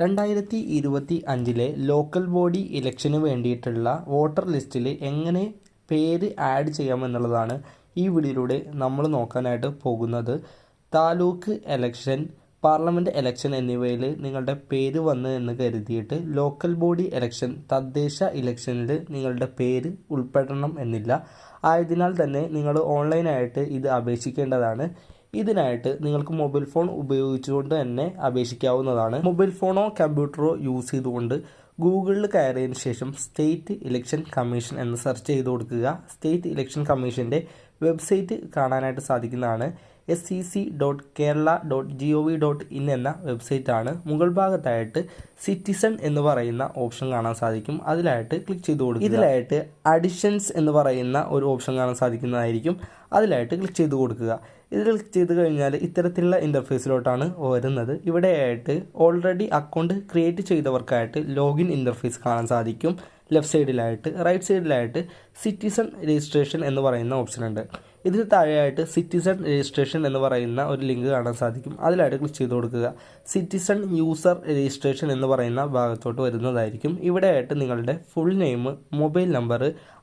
2025 local body ഇലക്ഷന് വേണ്ടിയിട്ടുള്ള voter ലിസ്റ്റിൽ എങ്ങനെ പേര് ആഡ് ചെയ്യാമെന്നുള്ളതാണ് ഈ വീഡിയോയിലൂടെ നമ്മൾ നോക്കാനായിട്ട് പോകുന്നത്. താലൂക്ക് ഇലക്ഷൻ, പാർലമെൻറ്റ് ഇലക്ഷൻ എന്നിവയിൽ നിങ്ങളുടെ പേര് വന്ന് എന്ന് കരുതിയിട്ട് ലോക്കൽ ബോഡി ഇലക്ഷൻ, തദ്ദേശ ഇലക്ഷനിൽ നിങ്ങളുടെ പേര് ഉൾപ്പെടണം എന്നില്ല. ആയതിനാൽ തന്നെ നിങ്ങൾ ഓൺലൈനായിട്ട് ഇത് അപേക്ഷിക്കേണ്ടതാണ്. ഇതിനായിട്ട് നിങ്ങൾക്ക് മൊബൈൽ ഫോൺ ഉപയോഗിച്ചുകൊണ്ട് തന്നെ അപേക്ഷിക്കാവുന്നതാണ്. മൊബൈൽ ഫോണോ കമ്പ്യൂട്ടറോ യൂസ് ചെയ്തുകൊണ്ട് ഗൂഗിളിൽ കയറിയതിന് ശേഷം സ്റ്റേറ്റ് ഇലക്ഷൻ കമ്മീഷൻ എന്ന് സെർച്ച് ചെയ്ത് കൊടുക്കുക. സ്റ്റേറ്റ് ഇലക്ഷൻ കമ്മീഷൻ്റെ വെബ്സൈറ്റ് കാണാനായിട്ട് സാധിക്കുന്നതാണ്. sec.kerala.gov.in എന്ന വെബ്സൈറ്റാണ്. മുകൾ ഭാഗത്തായിട്ട് സിറ്റിസൺ എന്ന് പറയുന്ന ഓപ്ഷൻ കാണാൻ സാധിക്കും. അതിലായിട്ട് ക്ലിക്ക് ചെയ്ത് കൊടുക്കുക. ഇതിലായിട്ട് അഡിഷൻസ് എന്ന് പറയുന്ന ഒരു ഓപ്ഷൻ കാണാൻ സാധിക്കുന്നതായിരിക്കും. അതിലായിട്ട് ക്ലിക്ക് ചെയ്ത് കൊടുക്കുക. ഇതിൽ ക്ലിക്ക് ചെയ്ത് കഴിഞ്ഞാൽ ഇത്തരത്തിലുള്ള ഇൻ്റർഫേസിലോട്ടാണ് വരുന്നത്. ഇവിടെയായിട്ട് ഓൾറെഡി അക്കൗണ്ട് ക്രിയേറ്റ് ചെയ്തവർക്കായിട്ട് ലോഗിൻ ഇൻ്റർഫേസ് കാണാൻ സാധിക്കും. ലെഫ്റ്റ് സൈഡിലായിട്ട് റൈറ്റ് സൈഡിലായിട്ട് സിറ്റിസൺ രജിസ്ട്രേഷൻ എന്ന് പറയുന്ന ഓപ്ഷൻ ഉണ്ട്. ഇതിന് താഴെയായിട്ട് സിറ്റിസൺ രജിസ്ട്രേഷൻ എന്ന് പറയുന്ന ഒരു ലിങ്ക് കാണാൻ സാധിക്കും. അതിലായിട്ട് ക്ലിക്ക് ചെയ്ത് കൊടുക്കുക. സിറ്റിസൺ യൂസർ രജിസ്ട്രേഷൻ എന്ന് പറയുന്ന ഭാഗത്തോട്ട് വരുന്നതായിരിക്കും. ഇവിടെയായിട്ട് നിങ്ങളുടെ ഫുൾ നെയിം, മൊബൈൽ നമ്പർ,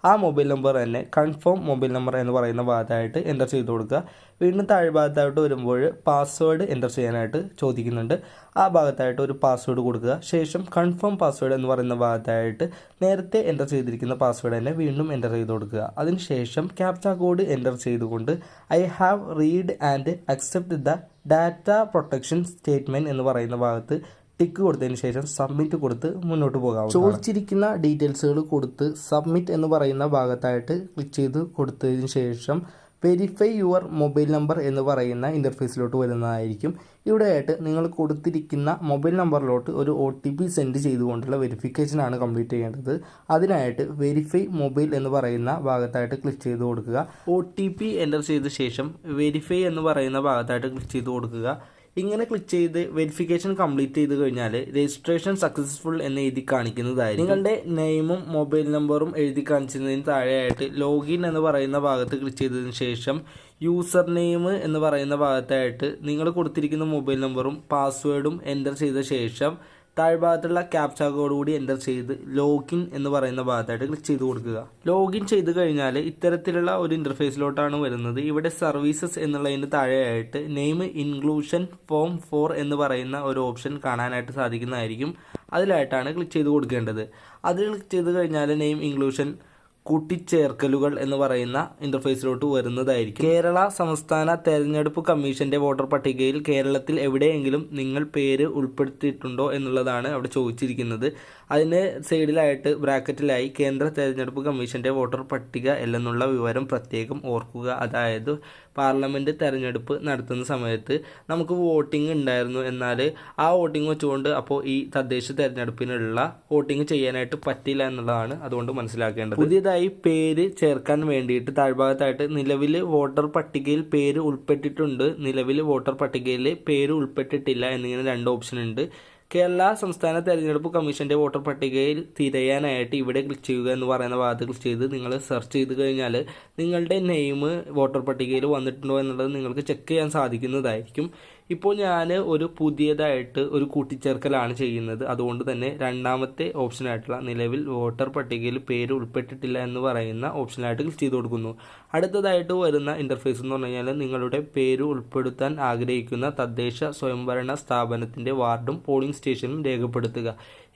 ആ മൊബൈൽ നമ്പർ തന്നെ കൺഫേം മൊബൈൽ നമ്പർ എന്ന് പറയുന്ന ഭാഗത്തായിട്ട് എൻ്റർ ചെയ്ത് കൊടുക്കുക. വീണ്ടും താഴെ ഭാഗത്തായിട്ട് വരുമ്പോൾ പാസ്വേഡ് എൻ്റർ ചെയ്യാനായിട്ട് ചോദിക്കുന്നുണ്ട്. ആ ഭാഗത്തായിട്ട് ഒരു പാസ്വേഡ് കൊടുക്കുക. ശേഷം കൺഫേം പാസ്വേഡ് എന്ന് പറയുന്ന ഭാഗത്തായിട്ട് നേരത്തെ എൻ്റർ ചെയ്തിരിക്കുന്ന പാസ്വേഡ് തന്നെ വീണ്ടും എൻ്റർ ചെയ്ത് കൊടുക്കുക. അതിനുശേഷം ക്യാപ്ച കോഡ് എൻ്റർ ചെയ്തുകൊണ്ട് I have read and accept the data protection statement എന്ന് പറയുന്ന ഭാഗത്ത് ടിക്ക് കൊടുത്തതിന് ശേഷം സബ്മിറ്റ് കൊടുത്ത് മുന്നോട്ട് പോകാം. ചോദിച്ചിരിക്കുന്ന ഡീറ്റെയിൽസുകൾ കൊടുത്ത് സബ്മിറ്റ് എന്ന് പറയുന്ന ഭാഗത്തായിട്ട് ക്ലിക്ക് ചെയ്ത് കൊടുത്തതിന് ശേഷം വെരിഫൈ യുവർ മൊബൈൽ നമ്പർ എന്ന് പറയുന്ന ഇൻ്റർഫേസിലോട്ട് വരുന്നതായിരിക്കും. ഇവിടെയായിട്ട് നിങ്ങൾ കൊടുത്തിരിക്കുന്ന മൊബൈൽ നമ്പറിലോട്ട് ഒരു OTP സെൻഡ് ചെയ്തുകൊണ്ടുള്ള വെരിഫിക്കേഷനാണ് കംപ്ലീറ്റ് ചെയ്യേണ്ടത്. അതിനായിട്ട് വെരിഫൈ മൊബൈൽ എന്ന് പറയുന്ന ഭാഗത്തായിട്ട് ക്ലിക്ക് ചെയ്ത് കൊടുക്കുക. OTP എൻ്റർ ചെയ്ത ശേഷം വെരിഫൈ എന്ന് പറയുന്ന ഭാഗത്തായിട്ട് ക്ലിക്ക് ചെയ്ത് കൊടുക്കുക. ഇങ്ങനെ ക്ലിക്ക് ചെയ്ത് വെരിഫിക്കേഷൻ കംപ്ലീറ്റ് ചെയ്ത് കഴിഞ്ഞാൽ രജിസ്ട്രേഷൻ സക്സസ്ഫുൾ എന്ന് എഴുതി കാണിക്കുന്നതായിരിക്കും. നിങ്ങളുടെ നെയിമും മൊബൈൽ നമ്പറും എഴുതി കാണിച്ചതിന് താഴെയായിട്ട് ലോഗിൻ എന്ന് പറയുന്ന ഭാഗത്ത് ക്ലിക്ക് ചെയ്തതിന് ശേഷം യൂസർ നെയിം എന്ന് പറയുന്ന ഭാഗത്തായിട്ട് നിങ്ങൾ കൊടുത്തിരിക്കുന്ന മൊബൈൽ നമ്പറും പാസ്വേഡും എൻ്റർ ചെയ്ത ശേഷം താഴ്ഭാഗത്തുള്ള ക്യാപ്ച കോഡ് കൂടി എൻ്റർ ചെയ്ത് ലോഗിൻ എന്ന് പറയുന്ന ഭാഗത്തായിട്ട് ക്ലിക്ക് ചെയ്ത് കൊടുക്കുക. ലോഗിൻ ചെയ്ത് കഴിഞ്ഞാൽ ഇത്തരത്തിലുള്ള ഒരു ഇൻ്റർഫേസിലോട്ടാണ് വരുന്നത്. ഇവിടെ സർവീസസ് എന്നുള്ളതിന് താഴെയായിട്ട് നെയിം ഇൻക്ലൂഷൻ ഫോം 4 എന്ന് പറയുന്ന ഒരു ഓപ്ഷൻ കാണാനായിട്ട് സാധിക്കുന്നതായിരിക്കും. അതിലായിട്ടാണ് ക്ലിക്ക് ചെയ്ത് കൊടുക്കേണ്ടത്. അതിൽ ക്ലിക്ക് ചെയ്ത് കഴിഞ്ഞാൽ നെയിം ഇൻക്ലൂഷൻ കൂട്ടിച്ചേർക്കലുകൾ എന്ന് പറയുന്ന ഇൻ്റർഫേസിലോട്ട് വരുന്നതായിരിക്കും. കേരള സംസ്ഥാന തെരഞ്ഞെടുപ്പ് കമ്മീഷൻ്റെ വോട്ടർ പട്ടികയിൽ കേരളത്തിൽ എവിടെയെങ്കിലും നിങ്ങൾ പേര് ഉൾപ്പെടുത്തിയിട്ടുണ്ടോ എന്നുള്ളതാണ് അവിടെ ചോദിച്ചിരിക്കുന്നത്. അതിന് സൈഡിലായിട്ട് ബ്രാക്കറ്റിലായി കേന്ദ്ര തെരഞ്ഞെടുപ്പ് കമ്മീഷൻ്റെ വോട്ടർ പട്ടിക എന്നുള്ള വിവരം പ്രത്യേകം ഓർക്കുക. അതായത് പാർലമെൻറ്റ് തെരഞ്ഞെടുപ്പ് നടത്തുന്ന സമയത്ത് നമുക്ക് വോട്ടിംഗ് ഉണ്ടായിരുന്നു, എന്നാൽ ആ വോട്ടിംഗ് വെച്ചുകൊണ്ട് അപ്പോൾ ഈ തദ്ദേശ തെരഞ്ഞെടുപ്പിനുള്ള വോട്ടിംഗ് ചെയ്യാനായിട്ട് പറ്റില്ല എന്നുള്ളതാണ് അതുകൊണ്ട് മനസ്സിലാക്കേണ്ടത്. പുതിയതായി പേര് ചേർക്കാൻ വേണ്ടിയിട്ട് താഴ്ഭാഗത്തായിട്ട് നിലവിൽ വോട്ടർ പട്ടികയിൽ പേര് ഉൾപ്പെട്ടിട്ടുണ്ട്, നിലവിൽ വോട്ടർ പട്ടികയിൽ പേര് ഉൾപ്പെട്ടിട്ടില്ല എന്നിങ്ങനെ 2 ഓപ്ഷൻ ഉണ്ട്. കേരള സംസ്ഥാന തെരഞ്ഞെടുപ്പ് കമ്മീഷൻ്റെ വോട്ടർ പട്ടികയിൽ തിരയാനായിട്ട് ഇവിടെ ക്ലിക്ക് ചെയ്യുക എന്ന് പറയുന്ന ഭാഗത്ത് ക്ലിക്ക് ചെയ്ത് നിങ്ങൾ സെർച്ച് ചെയ്ത് കഴിഞ്ഞാൽ നിങ്ങളുടെ നെയിം വോട്ടർ പട്ടികയിൽ വന്നിട്ടുണ്ടോ എന്നുള്ളത് നിങ്ങൾക്ക് ചെക്ക് ചെയ്യാൻ സാധിക്കുന്നതായിരിക്കും. ഇപ്പോൾ ഞാൻ ഒരു പുതിയതായിട്ട് ഒരു കൂട്ടിച്ചേർക്കലാണ് ചെയ്യുന്നത്. അതുകൊണ്ട് തന്നെ രണ്ടാമത്തെ ഓപ്ഷനായിട്ടുള്ള നിലവിൽ വോട്ടർ പട്ടികയിൽ പേര് ഉൾപ്പെട്ടിട്ടില്ല എന്ന് പറയുന്ന ഓപ്ഷനായിട്ട് ക്ലിക്ക് ചെയ്ത് കൊടുക്കുന്നു. അടുത്തതായിട്ട് വരുന്ന ഇൻ്റർഫേസ് എന്ന് പറഞ്ഞു കഴിഞ്ഞാൽ നിങ്ങളുടെ പേര് ഉൾപ്പെടുത്താൻ ആഗ്രഹിക്കുന്ന തദ്ദേശ സ്വയംഭരണ സ്ഥാപനത്തിൻ്റെ വാർഡും പോളിംഗ് സ്റ്റേഷനും രേഖപ്പെടുത്തുക.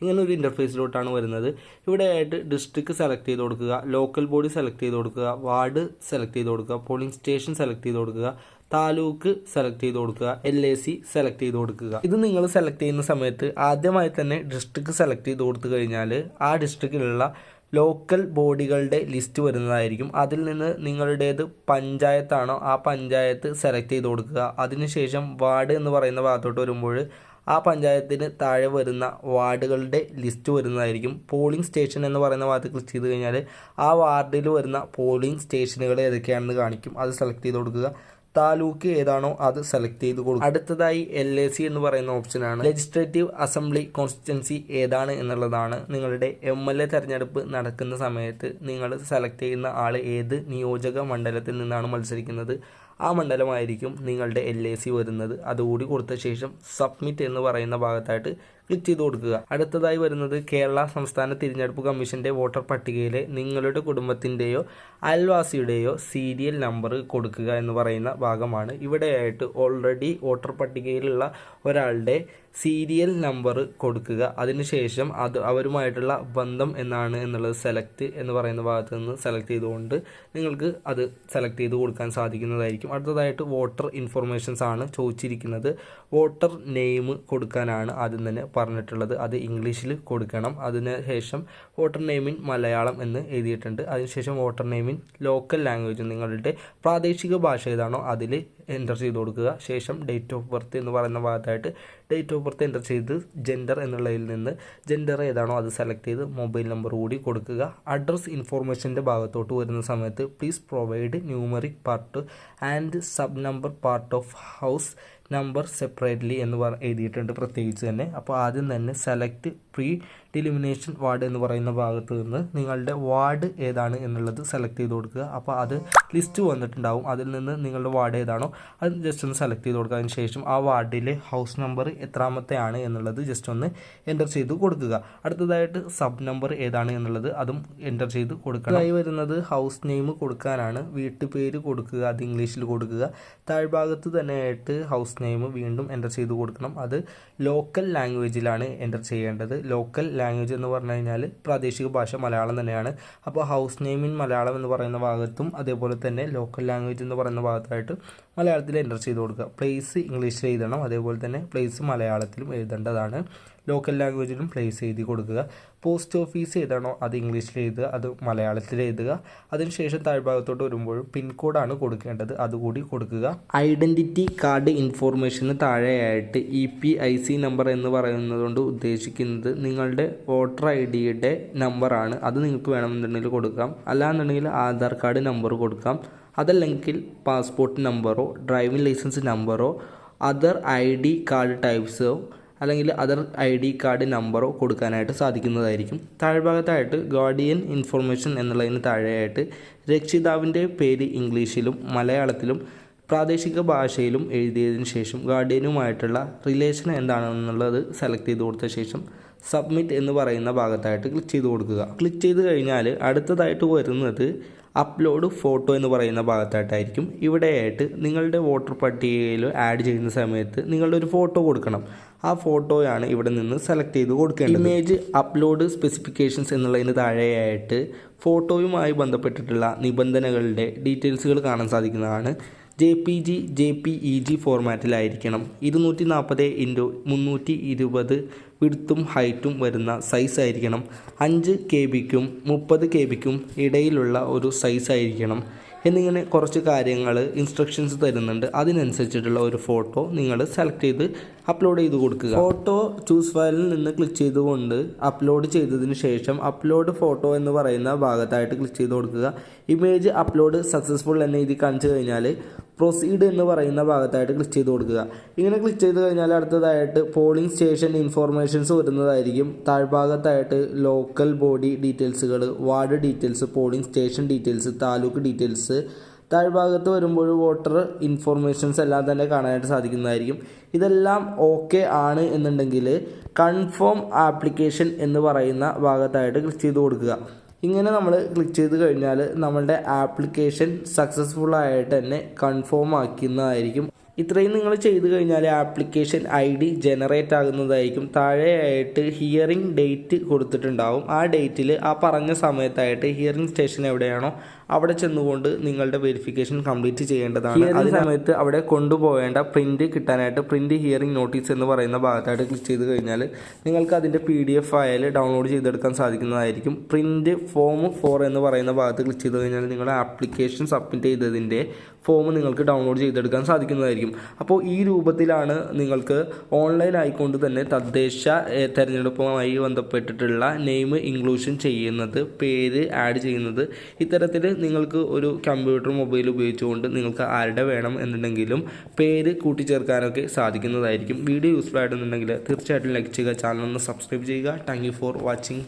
ഇങ്ങനെ ഒരു ഇൻ്റർഫേസിലോട്ടാണ് വരുന്നത്. ഇവിടെയായിട്ട് ഡിസ്ട്രിക്ട് സെലക്ട് ചെയ്ത് കൊടുക്കുക, ലോക്കൽ ബോഡി സെലക്ട് ചെയ്ത് കൊടുക്കുക, വാർഡ് സെലക്ട് ചെയ്ത് കൊടുക്കുക, പോളിംഗ് സ്റ്റേഷൻ സെലക്ട് ചെയ്ത് കൊടുക്കുക, താലൂക്ക് സെലക്ട് ചെയ്ത് കൊടുക്കുക, LAC സെലക്ട് ചെയ്ത് കൊടുക്കുക. ഇത് നിങ്ങൾ സെലക്ട് ചെയ്യുന്ന സമയത്ത് ആദ്യമായി തന്നെ ഡിസ്ട്രിക്ട് സെലക്ട് ചെയ്ത് കൊടുത്തു കഴിഞ്ഞാൽ ആ ഡിസ്ട്രിക്റ്റിലുള്ള ലോക്കൽ ബോഡികളുടെ ലിസ്റ്റ് വരുന്നതായിരിക്കും. അതിൽ നിന്ന് നിങ്ങളുടേത് പഞ്ചായത്താണോ ആ പഞ്ചായത്ത് സെലക്ട് ചെയ്ത് കൊടുക്കുക. അതിനുശേഷം വാർഡ് എന്ന് പറയുന്ന ഭാഗത്തോട്ട് വരുമ്പോൾ ആ പഞ്ചായത്തിന് താഴെ വരുന്ന വാർഡുകളുടെ ലിസ്റ്റ് വരുന്നതായിരിക്കും. പോളിംഗ് സ്റ്റേഷൻ എന്ന് പറയുന്ന ഭാഗത്ത് ക്ലിക്ക് ചെയ്ത് കഴിഞ്ഞാൽ ആ വാർഡിൽ വരുന്ന പോളിംഗ് സ്റ്റേഷനുകൾ ഏതൊക്കെയാണെന്ന് കാണിക്കും. അത് സെലക്ട് ചെയ്ത് കൊടുക്കുക. താലൂക്ക് ഏതാണോ അത് സെലക്ട് ചെയ്ത് കൊടുക്കും. അടുത്തതായി LAC എന്ന് പറയുന്ന ഓപ്ഷനാണ്. ലെജിസ്ലേറ്റീവ് അസംബ്ലി കോൺസ്റ്റിറ്റ്യുവൻസി ഏതാണ് എന്നുള്ളതാണ്. നിങ്ങളുടെ MLA തെരഞ്ഞെടുപ്പ് നടക്കുന്ന സമയത്ത് നിങ്ങൾ സെലക്ട് ചെയ്യുന്ന ആൾ ഏത് നിയോജക മണ്ഡലത്തിൽ നിന്നാണ് മത്സരിക്കുന്നത് ആ മണ്ഡലമായിരിക്കും നിങ്ങളുടെ LAC വരുന്നത്. അതുകൂടി കൊടുത്ത ശേഷം സബ്മിറ്റ് എന്ന് പറയുന്ന ഭാഗത്തായിട്ട് ക്ലിക്ക് ചെയ്ത് കൊടുക്കുക. അടുത്തതായി വരുന്നത് കേരള സംസ്ഥാന തിരഞ്ഞെടുപ്പ് കമ്മീഷന്റെ വോട്ടർ പട്ടികയിലെ നിങ്ങളുടെ കുടുംബത്തിൻ്റെയോ അയൽവാസിയുടെയോ സീരിയൽ നമ്പർ കൊടുക്കുക എന്ന് പറയുന്ന ഭാഗമാണ്. ഇവിടെയായിട്ട് ഓൾറെഡി വോട്ടർ പട്ടികയിലുള്ള ഒരാളുടെ സീരിയൽ നമ്പർ കൊടുക്കുക. അതിനുശേഷം അത് അവരുമായിട്ടുള്ള ബന്ധം എന്നാണ് എന്നുള്ളത് സെലക്ട് എന്ന് പറയുന്ന ഭാഗത്ത് നിന്ന് സെലക്ട് ചെയ്തുകൊണ്ട് നിങ്ങൾക്ക് അത് സെലക്ട് ചെയ്ത് കൊടുക്കാൻ സാധിക്കുന്നതായിരിക്കും. അടുത്തതായിട്ട് വോട്ടർ ഇൻഫർമേഷൻസ് ആണ് ചോദിച്ചിരിക്കുന്നത്. വോട്ടർ നെയിം കൊടുക്കാനാണ് ആദ്യം തന്നെ പറഞ്ഞിട്ടുള്ളത്. അത് ഇംഗ്ലീഷിൽ കൊടുക്കണം. അതിനുശേഷം വോട്ടർ നെയിമിൻ മലയാളം എന്ന് എഴുതിയിട്ടുണ്ട്. അതിനുശേഷം വോട്ടർ നെയിമിൻ ലോക്കൽ ലാംഗ്വേജ് നിങ്ങളുടെ പ്രാദേശിക ഭാഷ ഏതാണോ അതിൽ എൻ്റർ ചെയ്ത് കൊടുക്കുക. ശേഷം ഡേറ്റ് ഓഫ് ബർത്ത് എന്ന് പറയുന്ന ഭാഗത്തായിട്ട് ഡേറ്റ് ഓഫ് ബർത്ത് എൻ്റർ ചെയ്ത് ജെൻഡർ എന്നുള്ളതിൽ നിന്ന് ജെൻഡർ ഏതാണോ അത് സെലക്ട് ചെയ്ത് മൊബൈൽ നമ്പർ കൂടി കൊടുക്കുക. അഡ്രസ് ഇൻഫോർമേഷൻ്റെ ഭാഗത്തോട്ട് വരുന്ന സമയത്ത് please provide numeric part and sub number part of house number separately എന്ന് എഴുതിയിട്ടുണ്ട് പ്രത്യേകിച്ച് തന്നെ. അപ്പോൾ ആദ്യം തന്നെ സെലക്ട് പ്രീ ഡിലിമിനേഷൻ വാർഡ് എന്ന് പറയുന്ന ഭാഗത്ത് നിന്ന് നിങ്ങളുടെ വാർഡ് ഏതാണ് എന്നുള്ളത് സെലക്ട് ചെയ്ത് കൊടുക്കുക. അപ്പോൾ അത് ലിസ്റ്റ് വന്നിട്ടുണ്ടാവും. അതിൽ നിന്ന് നിങ്ങളുടെ വാർഡ് ഏതാണോ അത് ജസ്റ്റ് ഒന്ന് സെലക്ട് ചെയ്ത് കൊടുക്കുക. അതിന് ശേഷം ആ വാർഡിലെ ഹൗസ് നമ്പർ എത്രാമത്തെ ആണ് എന്നുള്ളത് ജസ്റ്റ് ഒന്ന് എൻ്റർ ചെയ്ത് കൊടുക്കുക. അടുത്തതായിട്ട് സബ് നമ്പർ ഏതാണ് എന്നുള്ളത് അതും എൻ്റർ ചെയ്ത് കൊടുക്കുക. ആയി വരുന്നത് ഹൗസ് നെയിം കൊടുക്കാനാണ്. വീട്ടുപേര് കൊടുക്കുക, അത് ഇംഗ്ലീഷിൽ കൊടുക്കുക. താഴ്ഭാഗത്ത് തന്നെയായിട്ട് ഹൗസ് നെയിം വീണ്ടും എൻ്റർ ചെയ്ത് കൊടുക്കണം. അത് ലോക്കൽ ലാംഗ്വേജിലാണ് എൻ്റർ ചെയ്യേണ്ടത്. ലോക്കൽ ലാംഗ്വേജ് എന്ന് പറഞ്ഞു കഴിഞ്ഞാൽ പ്രാദേശിക ഭാഷ മലയാളം തന്നെയാണ്. അപ്പോൾ ഹൗസ് നെയിം ഇൻ മലയാളം എന്ന് പറയുന്ന ഭാഗത്തും അതേപോലെ തന്നെ ലോക്കൽ ലാംഗ്വേജ് എന്ന് പറയുന്ന ഭാഗത്തായിട്ട് മലയാളത്തിൽ എൻ്റർ ചെയ്ത് കൊടുക്കുക. പ്ലേസ് ഇംഗ്ലീഷിൽ എഴുതണം. അതേപോലെ തന്നെ പ്ലേസ് മലയാളത്തിലും എഴുതേണ്ടതാണ്. ലോക്കൽ ലാംഗ്വേജിലും പ്ലേസ് എഴുതി കൊടുക്കുക. പോസ്റ്റ് ഓഫീസ് ഏതാണോ അത് ഇംഗ്ലീഷിൽ എഴുതുക, അത് മലയാളത്തിൽ എഴുതുക. അതിനുശേഷം താഴ്ഭാഗത്തോട്ട് വരുമ്പോഴും പിൻകോഡാണ് കൊടുക്കേണ്ടത്, അതുകൂടി കൊടുക്കുക. ഐഡൻറ്റിറ്റി കാർഡ് ഇൻഫോർമേഷന് താഴെയായിട്ട് EPIC നമ്പർ എന്ന് പറയുന്നത് കൊണ്ട് ഉദ്ദേശിക്കുന്നത് നിങ്ങളുടെ വോട്ടർ ID-യുടെ നമ്പറാണ്. അത് നിങ്ങൾക്ക് വേണമെന്നുണ്ടെങ്കിൽ കൊടുക്കാം. അല്ലാന്നുണ്ടെങ്കിൽ ആധാർ കാർഡ് നമ്പർ കൊടുക്കാം. അതല്ലെങ്കിൽ പാസ്പോർട്ട് നമ്പറോ ഡ്രൈവിംഗ് ലൈസൻസ് നമ്പറോ അതർ ID കാർഡ് ടൈപ്സോ അല്ലെങ്കിൽ അതർ ID കാർഡ് നമ്പറോ കൊടുക്കാനായിട്ട് സാധിക്കുന്നതായിരിക്കും. താഴ്ഭാഗത്തായിട്ട് ഗാർഡിയൻ ഇൻഫർമേഷൻ എന്നുള്ളതിന് താഴെയായിട്ട് രക്ഷിതാവിൻ്റെ പേര് ഇംഗ്ലീഷിലും മലയാളത്തിലും പ്രാദേശിക ഭാഷയിലും എഴുതിയതിനു ശേഷം ഗാർഡിയനുമായിട്ടുള്ള റിലേഷൻ എന്താണെന്നുള്ളത് സെലക്ട് ചെയ്ത് കൊടുത്ത ശേഷം സബ്മിറ്റ് എന്ന് പറയുന്ന ഭാഗത്തായിട്ട് ക്ലിക്ക് ചെയ്ത് കൊടുക്കുക. ക്ലിക്ക് ചെയ്ത് കഴിഞ്ഞാൽ അടുത്തതായിട്ട് വരുന്നത് അപ്ലോഡ് ഫോട്ടോ എന്ന് പറയുന്ന ഭാഗത്തായിട്ടായിരിക്കും. ഇവിടെയായിട്ട് നിങ്ങളുടെ വോട്ടർ പട്ടികയിൽ ആഡ് ചെയ്യുന്ന സമയത്ത് നിങ്ങളുടെ ഒരു ഫോട്ടോ കൊടുക്കണം. ആ ഫോട്ടോയാണ് ഇവിടെ നിന്ന് സെലക്ട് ചെയ്ത് കൊടുക്കേണ്ടത്. ഇമേജ് അപ്ലോഡ് സ്പെസിഫിക്കേഷൻസ് എന്നുള്ളതിന് താഴെയായിട്ട് ഫോട്ടോയുമായി ബന്ധപ്പെട്ടിട്ടുള്ള നിബന്ധനകളുടെ ഡീറ്റെയിൽസുകൾ കാണാൻ സാധിക്കുന്നതാണ്. JPG ഫോർമാറ്റിലായിരിക്കണം. 240x320 വിഡ്ത്തും ഹൈറ്റും വരുന്ന സൈസ് ആയിരിക്കണം. 5 KB-ക്കും 30 KB-ക്കും ഇടയിലുള്ള ഒരു സൈസ് ആയിരിക്കണം. എന്നിങ്ങനെ കുറച്ച് കാര്യങ്ങൾ ഇൻസ്ട്രക്ഷൻസ് തരുന്നുണ്ട്. അതിനനുസരിച്ചിട്ടുള്ള ഒരു ഫോട്ടോ നിങ്ങൾ സെലക്ട് ചെയ്ത് അപ്ലോഡ് ചെയ്ത് കൊടുക്കുക. ഫോട്ടോ ചൂസ് ഫയലിൽ നിന്ന് ക്ലിക്ക് ചെയ്തുകൊണ്ട് അപ്ലോഡ് ചെയ്തതിന് ശേഷം അപ്ലോഡ് ഫോട്ടോ എന്ന് പറയുന്ന ഭാഗത്തായിട്ട് ക്ലിക്ക് ചെയ്ത് കൊടുക്കുക. ഇമേജ് അപ്ലോഡ് സക്സസ്ഫുൾ എന്ന് എഴുതി കാണിച്ചു കഴിഞ്ഞാൽ പ്രൊസീഡ് എന്ന് പറയുന്ന ഭാഗത്തായിട്ട് ക്ലിക്ക് ചെയ്ത് കൊടുക്കുക. ഇങ്ങനെ ക്ലിക്ക് ചെയ്ത് കഴിഞ്ഞാൽ അടുത്തതായിട്ട് പോളിംഗ് സ്റ്റേഷൻ ഇൻഫോർമേഷൻസ് വരുന്നതായിരിക്കും. താഴ്ഭാഗത്തായിട്ട് ലോക്കൽ ബോഡി ഡീറ്റെയിൽസുകൾ, ward details, polling station details, taluk details. താഴ്ഭാഗത്ത് വരുമ്പോൾ വോട്ടർ ഇൻഫോർമേഷൻസ് എല്ലാം തന്നെ കാണാനായിട്ട് സാധിക്കുന്നതായിരിക്കും. ഇതെല്ലാം ഓക്കെ ആണ് എന്നുണ്ടെങ്കിൽ കൺഫേം ആപ്ലിക്കേഷൻ എന്ന് പറയുന്ന ഭാഗത്തായിട്ട് ക്ലിക്ക് ചെയ്ത് കൊടുക്കുക. ഇങ്ങനെ നമ്മൾ ക്ലിക്ക് ചെയ്ത് കഴിഞ്ഞാൽ നമ്മളുടെ ആപ്ലിക്കേഷൻ സക്സസ്ഫുൾ ആയിട്ട് തന്നെ കൺഫേം ആക്കുന്നതായിരിക്കും. ഇത്രയും നിങ്ങൾ ചെയ്ത് കഴിഞ്ഞാൽ ആപ്ലിക്കേഷൻ ID ജനറേറ്റ് ആകുന്നതായിരിക്കും. താഴെയായിട്ട് ഹിയറിംഗ് ഡേറ്റ് കൊടുത്തിട്ടുണ്ടാവും. ആ ഡേറ്റിൽ ആ പറഞ്ഞ സമയത്തായിട്ട് ഹിയറിംഗ് സ്റ്റേഷൻ എവിടെയാണോ അവിടെ ചെന്നുകൊണ്ട് നിങ്ങളുടെ വെരിഫിക്കേഷൻ കംപ്ലീറ്റ് ചെയ്യേണ്ടതാണ്. അതേ സമയത്ത് അവിടെ കൊണ്ടുപോകേണ്ട പ്രിൻറ്റ് കിട്ടാനായിട്ട് പ്രിൻറ്റ് ഹിയറിംഗ് നോട്ടീസ് എന്ന് പറയുന്ന ഭാഗത്തായിട്ട് ക്ലിക്ക് ചെയ്ത് കഴിഞ്ഞാൽ നിങ്ങൾക്ക് അതിൻ്റെ PDF ഫയൽ ഡൗൺലോഡ് ചെയ്തെടുക്കാൻ സാധിക്കുന്നതായിരിക്കും. പ്രിൻറ്റ് ഫോം 4 എന്ന് പറയുന്ന ഭാഗത്ത് ക്ലിക്ക് ചെയ്ത് കഴിഞ്ഞാൽ നിങ്ങളുടെ ആപ്ലിക്കേഷൻ സബ്മിറ്റ് ചെയ്തതിൻ്റെ ഫോം നിങ്ങൾക്ക് ഡൗൺലോഡ് ചെയ്തെടുക്കാൻ സാധിക്കുന്നതായിരിക്കും. അപ്പോൾ ഈ രൂപത്തിലാണ് നിങ്ങൾക്ക് ഓൺലൈൻ ആയിക്കൊണ്ട് തന്നെ തദ്ദേശ തെരഞ്ഞെടുപ്പുമായി ബന്ധപ്പെട്ടിട്ടുള്ള നെയിം ഇൻക്ലൂഷൻ ചെയ്യുന്നത്, പേര് ആഡ് ചെയ്യുന്നത്. ഇത്തരത്തിൽ നിങ്ങൾക്ക് ഒരു കമ്പ്യൂട്ടർ മൊബൈൽ ഉപയോഗിച്ചുകൊണ്ട് നിങ്ങൾക്ക് ആരുടെ വേണം എന്നുണ്ടെങ്കിലും പേര് കൂട്ടിച്ചേർക്കാനൊക്കെ സാധിക്കുന്നതായിരിക്കും. വീഡിയോ യൂസ്ഫുൾ ആയിട്ടുണ്ടെങ്കിൽ തീർച്ചയായിട്ടും ലൈക്ക് ചെയ്യുക, ചാനൽ ഒന്ന് സബ്സ്ക്രൈബ് ചെയ്യുക. Thank you for watching.